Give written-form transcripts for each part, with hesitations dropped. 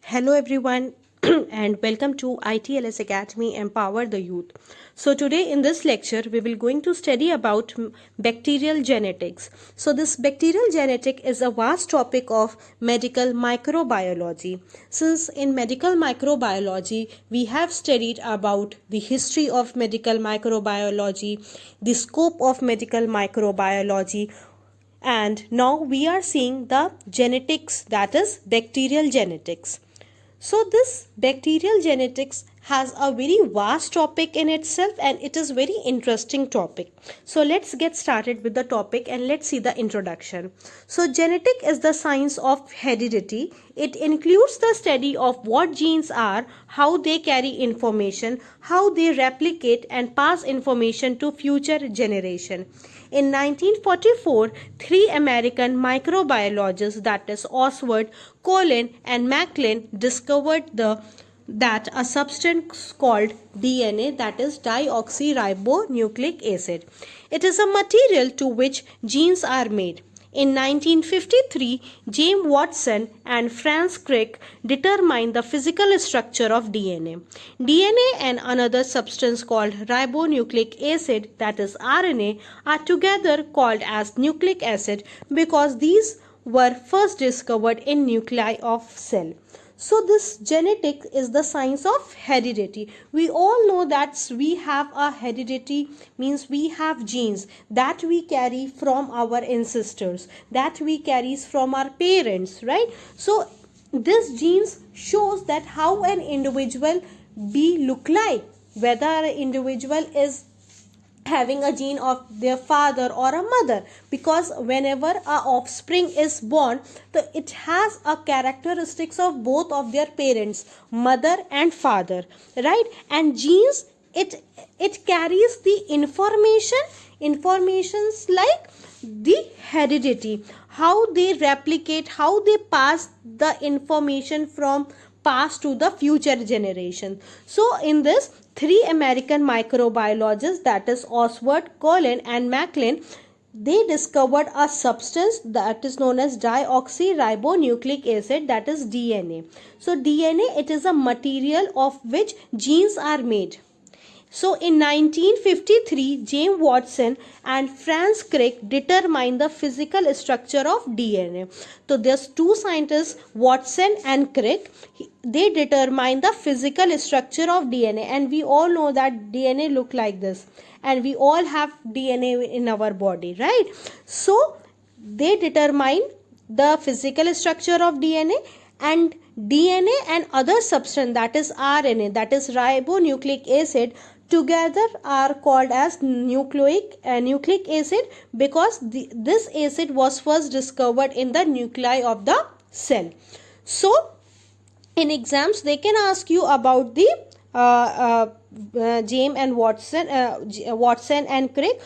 Hello everyone and welcome to ITLS Academy Empower the Youth. So today in this lecture we will going to study about bacterial genetics. So this bacterial genetic is a vast topic of medical microbiology. Since in medical microbiology we have studied about the history of medical microbiology, the scope of medical microbiology, and now we are seeing the genetics, that is bacterial genetics. So this bacterial genetics has a very vast topic in itself and it is very interesting topic. So let's get started with the topic and let's see the introduction. So genetic is the science of heredity. It includes the study of what genes are, how they carry information, how they replicate and pass information to future generation. In 1944, three American microbiologists, that is Oswald, Colin, and Maclean, discovered that a substance called DNA, that is deoxyribonucleic acid. It is a material to which genes are made. In 1953, James Watson and Franz Crick determined the physical structure of DNA. DNA and another substance called ribonucleic acid, that is RNA, are together called as nucleic acid because these were first discovered in nuclei of cell. So this genetic is the science of heredity. We all know that we have a heredity, means we have genes that we carry from our ancestors, that we carries from our parents, right? So this genes shows that how an individual be look like, whether an individual is having a gene of their father or a mother, because whenever a offspring is born, it has a characteristics of both of their parents, mother and father, right? And genes, it carries the informations like the heredity, how they replicate, how they pass the information from past to the future generation. So in this, three American microbiologists, that is Oswald, Colin, and Maclean, they discovered a substance that is known as deoxyribonucleic acid, that is DNA. So DNA, it is a material of which genes are made. So in 1953, James Watson and Franz Crick determined the physical structure of DNA. So there's two scientists, Watson and Crick. They determined the physical structure of DNA, and we all know that DNA look like this, and we all have DNA in our body, right? So they determined the physical structure of DNA, and DNA and other substance, that is RNA, that is ribonucleic acid, together are called as nucleic acid because this acid was first discovered in the nuclei of the cell. So in exams they can ask you about the James and Watson and Crick,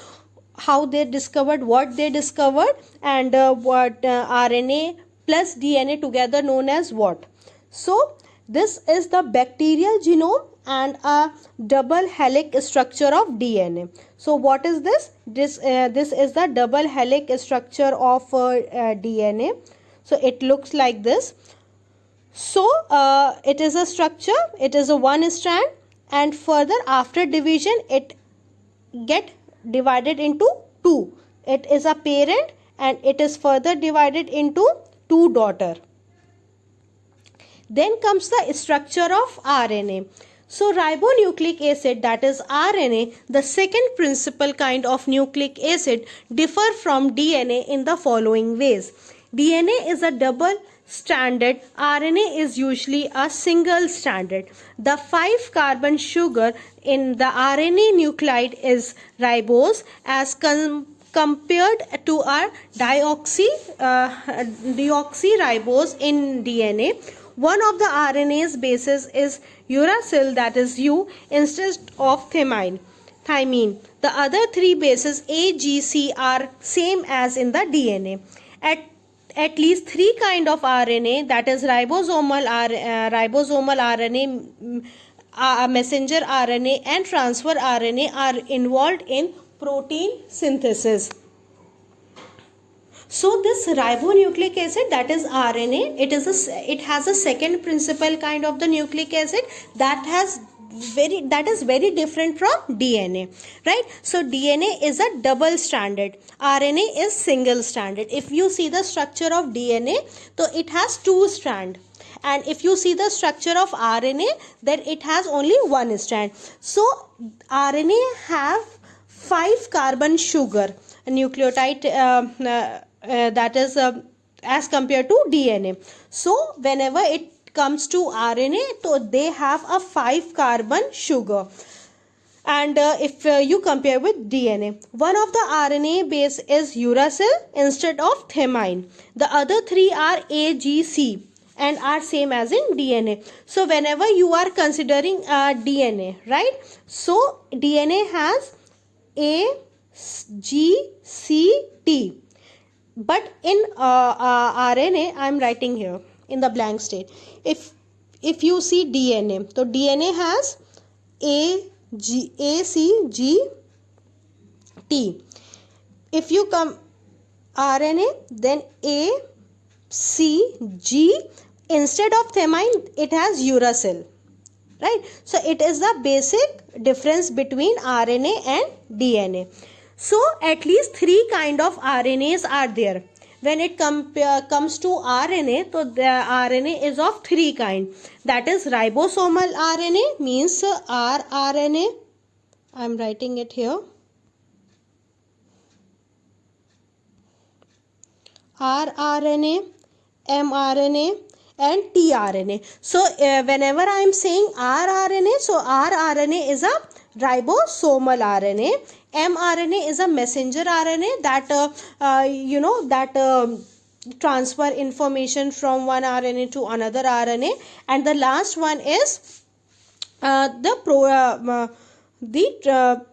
how they discovered, what they discovered, and what RNA plus DNA together known as what. So this is the bacterial genome and a double helix structure of DNA. So what is this? This is the double helix structure of DNA. So it looks like this. So it is a structure, it is a one strand, and further after division it get divided into two. It is a parent and it is further divided into two daughter. Then comes the structure of RNA. So ribonucleic acid, that is RNA, the second principal kind of nucleic acid, differ from DNA in the following ways. DNA is a double stranded, RNA is usually a single stranded. The 5 carbon sugar in the RNA nuclide is ribose as compared to our deoxyribose in DNA. One of the RNA's bases is uracil, that is U, instead of thymine. The other three bases A, G, C are same as in the DNA. At least three kind of RNA, that is ribosomal RNA, messenger RNA, and transfer RNA are involved in protein synthesis. So this ribonucleic acid, that is RNA, it has a second principal kind of the nucleic acid that is very different from DNA, right? So DNA is a double stranded, RNA is single stranded. If you see the structure of DNA, so it has two strands, and if you see the structure of RNA, then it has only one strand. So RNA have 5 carbon sugar nucleotide, that is as compared to DNA. So whenever it comes to RNA, so they have a 5 carbon sugar, and if you compare with DNA, one of the RNA base is uracil instead of thymine. The other 3 are A, G, C and are same as in DNA. So whenever you are considering DNA, right? So DNA has A, G, C, T. But in RNA, I am writing here in the blank state. If you see DNA, so DNA has A, C, G, T. If you come RNA, then A, C, G, instead of thymine, it has uracil, right? So it is the basic difference between RNA and DNA. So at least 3 kind of RNAs are there. When it comes to RNA, so the RNA is of 3 kind. That is ribosomal RNA, means rRNA. I am writing it here. rRNA, mRNA and tRNA. So whenever I am saying rRNA, so rRNA is a ribosomal RNA, mRNA is a messenger RNA that transfer information from one RNA to another RNA, and the last one is the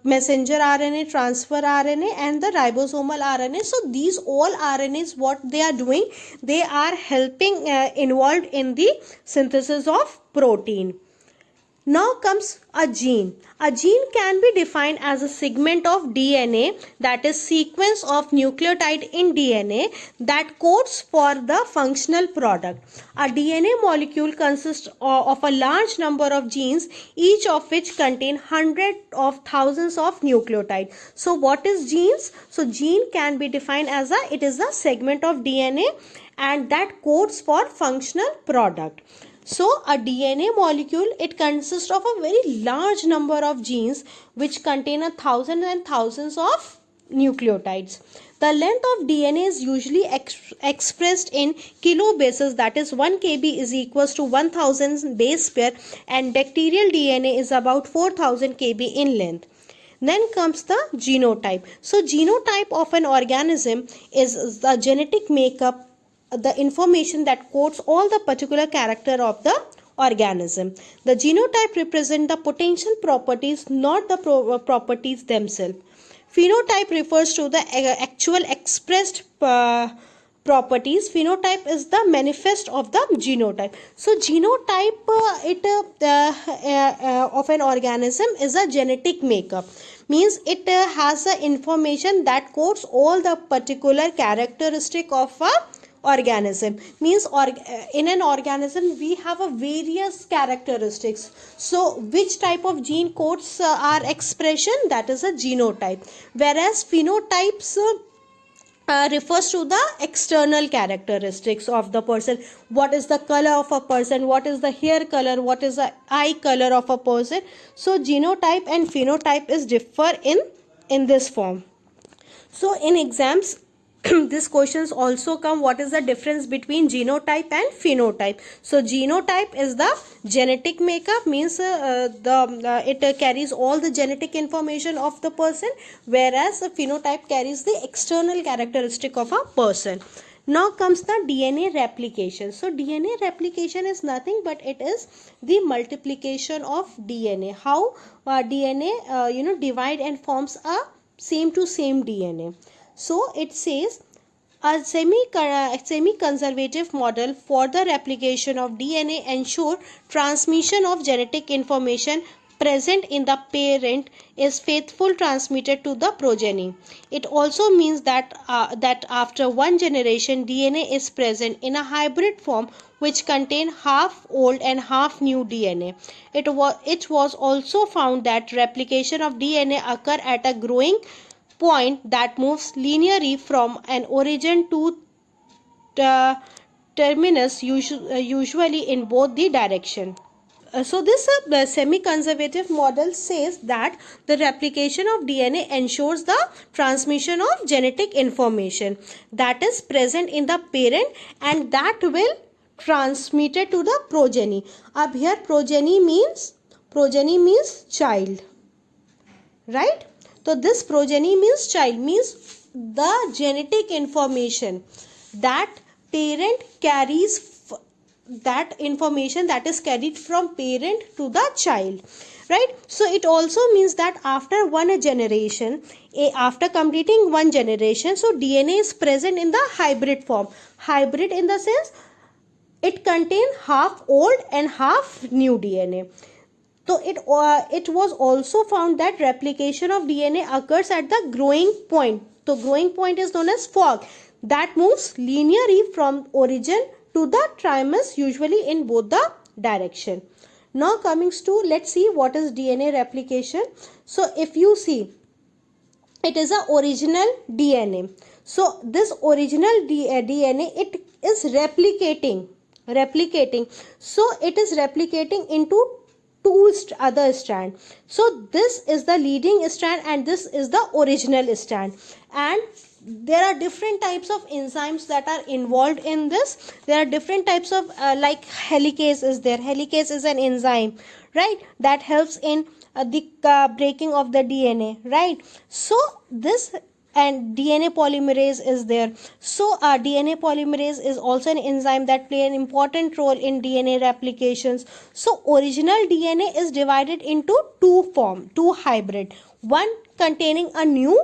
messenger RNA, transfer RNA and the ribosomal RNA. So these all RNAs, what they are doing, they are helping involved in the synthesis of protein. Now comes a gene. A gene can be defined as a segment of DNA, that is sequence of nucleotide in DNA that codes for the functional product. A DNA molecule consists of a large number of genes, each of which contain hundreds of thousands of nucleotides. So what is genes? So gene can be defined as it is a segment of DNA and that codes for functional product. So a DNA molecule, it consists of a very large number of genes which contain thousands and thousands of nucleotides. The length of DNA is usually expressed in kilobases, that is 1 kb is equals to 1000 base pair, and bacterial DNA is about 4000 kb in length. Then comes the genotype. So genotype of an organism is the genetic makeup, the information that codes all the particular character of the organism. The genotype represents the potential properties, not the properties themselves. Phenotype refers to the actual expressed properties. Phenotype is the manifest of the genotype. So genotype of an organism is a genetic makeup, means it has the information that codes all the particular characteristic of a organism. Means in an organism we have a various characteristics. So which type of gene codes our expression? That is a genotype. Whereas phenotypes refers to the external characteristics of the person. What is the color of a person? What is the hair color? What is the eye color of a person? So genotype and phenotype is differ in this form. So in exams these questions also come, what is the difference between genotype and phenotype? So genotype is the genetic makeup, means it carries all the genetic information of the person, whereas the phenotype carries the external characteristic of a person. Now comes the DNA replication. So DNA replication is nothing but it is the multiplication of DNA. How DNA divide and forms a same to same DNA. So it says a semi-conservative model for the replication of DNA ensure transmission of genetic information present in the parent is faithful transmitted to the progeny. It also means that after one generation, DNA is present in a hybrid form which contain half old and half new DNA. It was also found that replication of DNA occur at a growing point that moves linearly from an origin to terminus, usually in both the direction. So this semi-conservative model says that the replication of DNA ensures the transmission of genetic information that is present in the parent and that will transmitted to the progeny. Ab here progeny means child, right? So this progeny means child, means the genetic information that parent carries, that information that is carried from parent to the child, right? So it also means that after one generation, after completing one generation, so DNA is present in the hybrid form. Hybrid in the sense it contains half old and half new DNA. So it was also found that replication of DNA occurs at the growing point. So growing point is known as fork that moves linearly from origin to the trimers, usually in both the direction. Now coming to, let's see what is DNA replication. So if you see, it is a original DNA. So this original DNA, it is replicating. So it is replicating into two other strand. So this is the leading strand and this is the original strand, and there are different types of enzymes that are involved in this. There are different types of like helicase is there. Helicase is an enzyme, right, that helps in the breaking of the DNA, right? So this, and DNA polymerase is there. So DNA polymerase is also an enzyme that play an important role in DNA replications. So original DNA is divided into two hybrid, one containing a new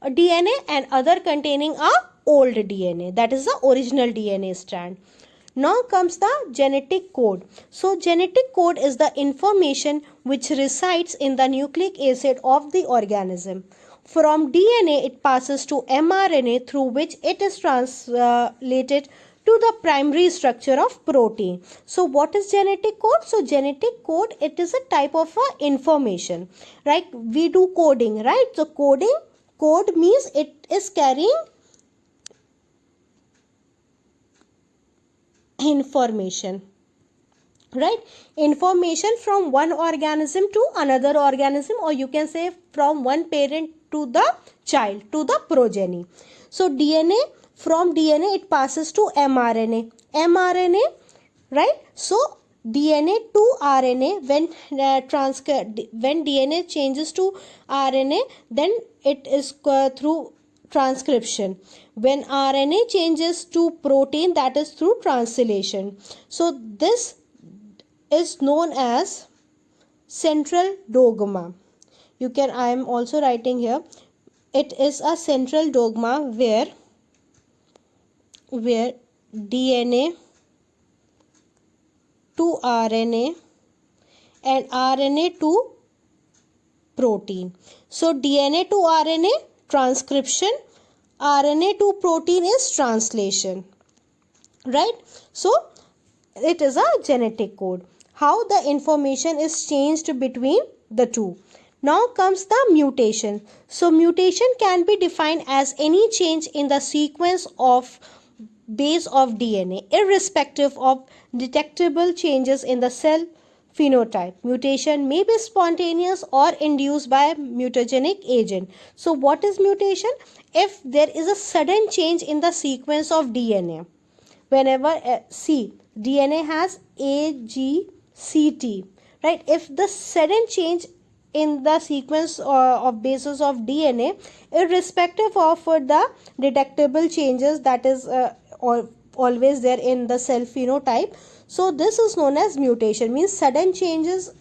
DNA and other containing a old DNA, that is the original DNA strand. Now comes the genetic code. So genetic code is the information which resides in the nucleic acid of the organism. From DNA it passes to mRNA, through which it is translated to the primary structure of protein. So what is genetic code? So genetic code, it is a type of information, right? We do coding, right? So code means it is carrying information, right? Information from one organism to another organism, or you can say from one parent to the child, to the progeny. So DNA, from DNA it passes to mRNA, right? So DNA to RNA, when DNA changes to RNA, then it is through transcription. When RNA changes to protein, that is through translation. So this is known as central dogma. I am also writing here, it is a central dogma where DNA to RNA and RNA to protein. So DNA to RNA transcription, RNA to protein is translation, right? So it is a genetic code, how the information is changed between the two. Now comes the mutation. So mutation can be defined as any change in the sequence of base of DNA, irrespective of detectable changes in the cell phenotype. Mutation may be spontaneous or induced by mutagenic agent. So what is mutation? If there is a sudden change in the sequence of DNA, whenever DNA has AGCT, right? If the sudden change in the sequence of bases of DNA, irrespective of the detectable changes that is always there in the cell phenotype, so this is known as mutation, means sudden changes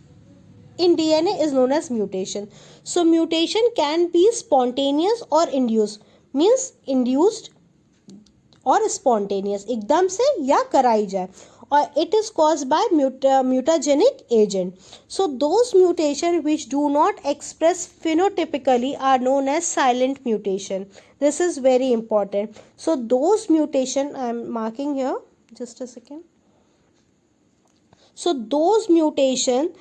in DNA is known as mutation. So mutation can be spontaneous or induced, means induced और spontaneous, एकदम से या कराई जाए, or it is caused by mutagenic agent. So those mutations which do not express phenotypically are known as silent mutation. This is very important. So those mutation I am marking here, just a second. So those mutation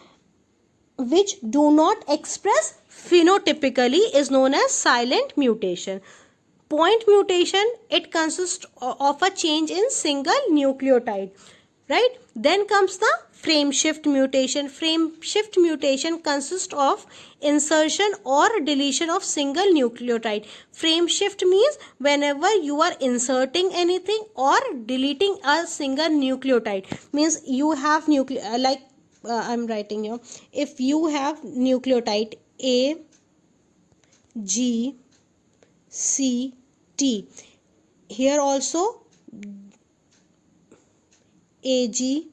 which do not express phenotypically is known as silent mutation. Point mutation, it consists of a change in single nucleotide, right? Then comes the frame shift mutation. Frame shift mutation consists of insertion or deletion of single nucleotide. Frame shift means whenever you are inserting anything or deleting a single nucleotide, means you have I'm writing here, if you have nucleotide A, G, C, T, here also AG,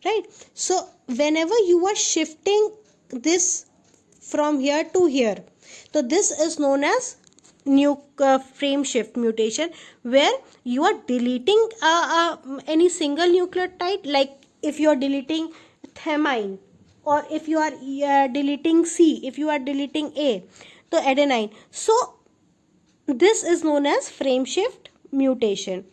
right? So whenever you are shifting this from here to here, so this is known as frame shift mutation, where you are deleting any single nucleotide, like if you are deleting thymine, or if you are deleting C, if you are deleting A, so adenine. So this is known as frame shift mutation.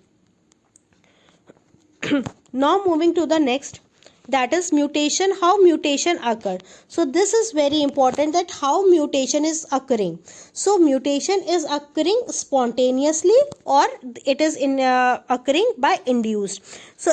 Now moving to the next, that is mutation, how mutation occur. So this is very important, that how mutation is occurring. So mutation is occurring spontaneously, or it is occurring by induced. So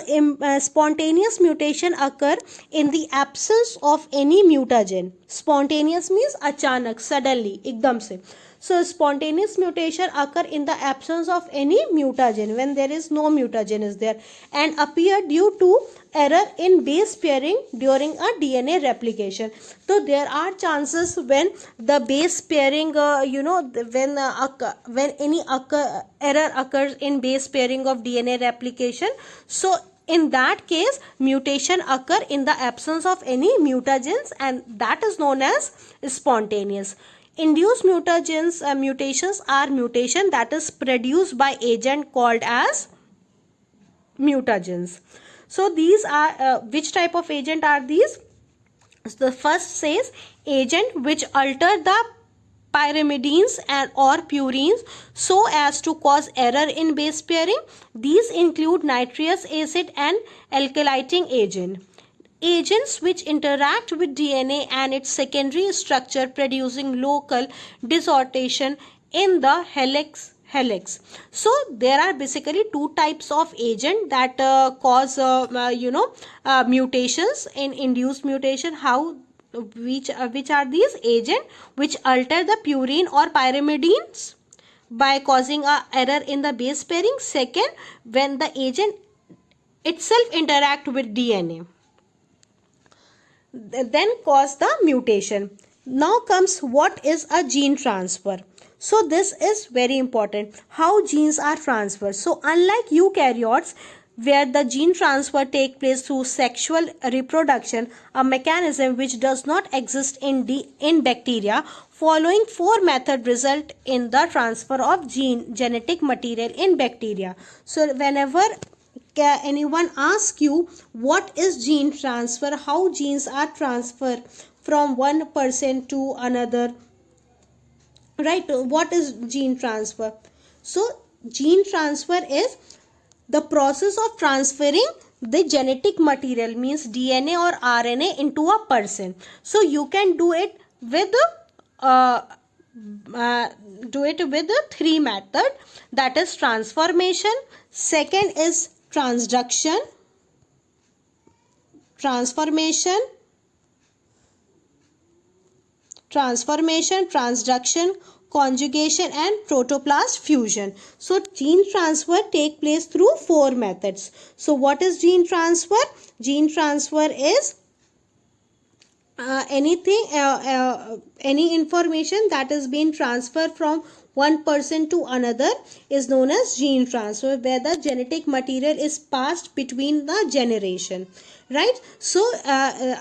spontaneous mutation occur in the absence of any mutagen. Spontaneous means achanak, suddenly, ekdam se. So spontaneous mutation occur in the absence of any mutagen, when there is no mutagen is there, and appear due to error in base pairing during a DNA replication. So there are chances when the base pairing, when any error occurs in base pairing of DNA replication. So in that case, mutation occur in the absence of any mutagens, and that is known as spontaneous. Induced mutations are mutation that is produced by agent called as mutagens. So these are which type of agent are these? So the first says agent which alter the pyrimidines and or purines so as to cause error in base pairing. These include nitrous acid and alkylating agent. Agents which interact with DNA and its secondary structure, producing local distortion in the helix. So there are basically two types of agent that cause mutations in induced mutation. Which are these? Agent which alter the purine or pyrimidines by causing a error in the base pairing. Second, when the agent itself interact with DNA, then cause the mutation. Now comes what is a gene transfer. So this is very important, how genes are transferred. So unlike eukaryotes, where the gene transfer take place through sexual reproduction, a mechanism which does not exist in bacteria, following four methods result in the transfer of genetic material in bacteria. So whenever anyone asks you what is gene transfer, how genes are transferred from one person to another, right? What is gene transfer? So gene transfer is the process of transferring the genetic material, means DNA or RNA, into a person. So you can do it with three methods, that is transformation, second is transduction, transduction, conjugation, and protoplast fusion. So gene transfer take place through four methods. So what is gene transfer? Gene transfer is any information that is being transferred from one person to another is known as gene transfer, where the genetic material is passed between the generation, right? So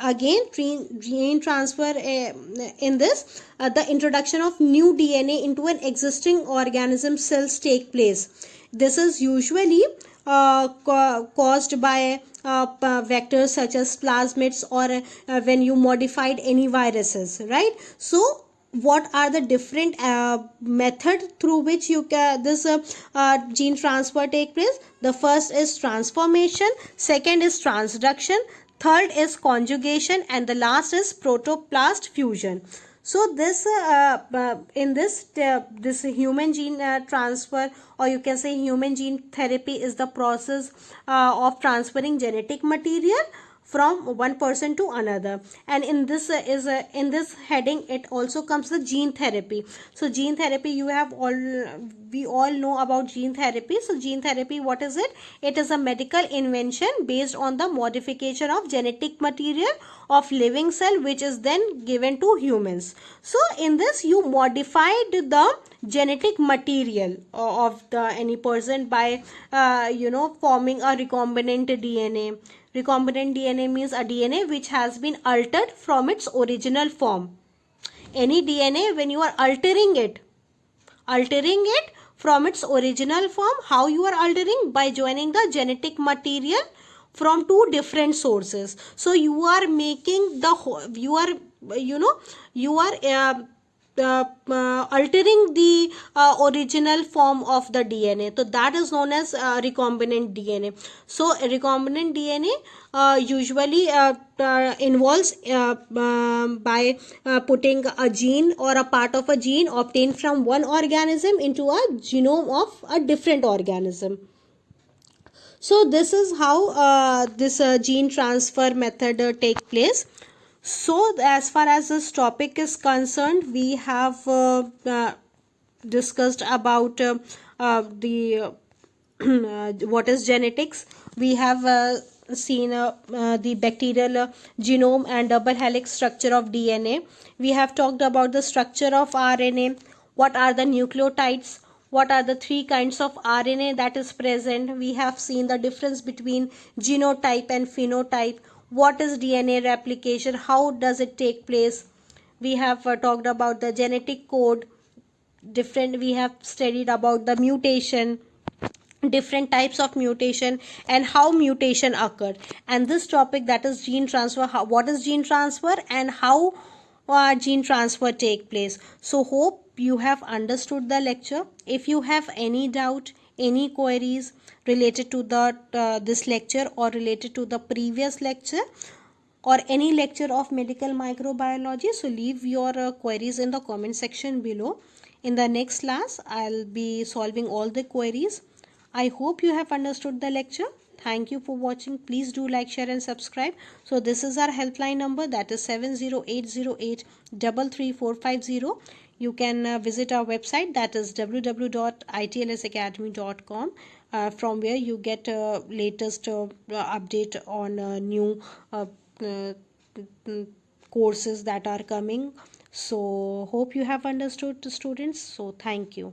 again, gene transfer in this, the introduction of new DNA into an existing organism cells take place. This is usually caused by vectors such as plasmids, or when you modified any viruses, right? So what are the different method through which you can this gene transfer take place? The first is transformation, second is transduction, third is conjugation, and the last is protoplast fusion. So this in this human gene transfer, or you can say human gene therapy, is the process of transferring genetic material from one person to another. And in this in this heading it also comes the gene therapy. So gene therapy, we all know about gene therapy. So gene therapy, what is it? It is a medical invention based on the modification of genetic material of living cell, which is then given to humans. So in this, you modified the genetic material of the any person by forming a recombinant DNA. Recombinant DNA means a DNA which has been altered from its original form. Any DNA, when you are altering it from its original form, how you are altering? By joining the genetic material from two different sources. So you are making the you are altering the original form of the DNA. So that is known as recombinant DNA. So recombinant DNA usually involves by putting a gene or a part of a gene obtained from one organism into a genome of a different organism. So this is how this gene transfer method take place. So as far as this topic is concerned, we have discussed about the what is genetics. We have seen the bacterial genome and double helix structure of DNA. We have talked about the structure of RNA. What are the nucleotides? What are the three kinds of RNA that is present? We have seen the difference between genotype and phenotype. What is DNA replication? How does it take place? We have talked about the genetic code. We have studied about the mutation, different types of mutation, and how mutation occurred. And this topic, that is gene transfer, what is gene transfer and how gene transfer take place. So hope you have understood the lecture. If you have any doubt, any queries related to the this lecture or related to the previous lecture or any lecture of medical microbiology, so leave your queries in the comment section below. In the next class, I'll be solving all the queries. I hope you have understood the lecture. Thank you for watching. Please do like, share and subscribe. So this is our helpline number, that is 7080833450. You can visit our website, that is www.itlsacademy.com, from where you get latest update on new courses that are coming. So hope you have understood, students. So thank you.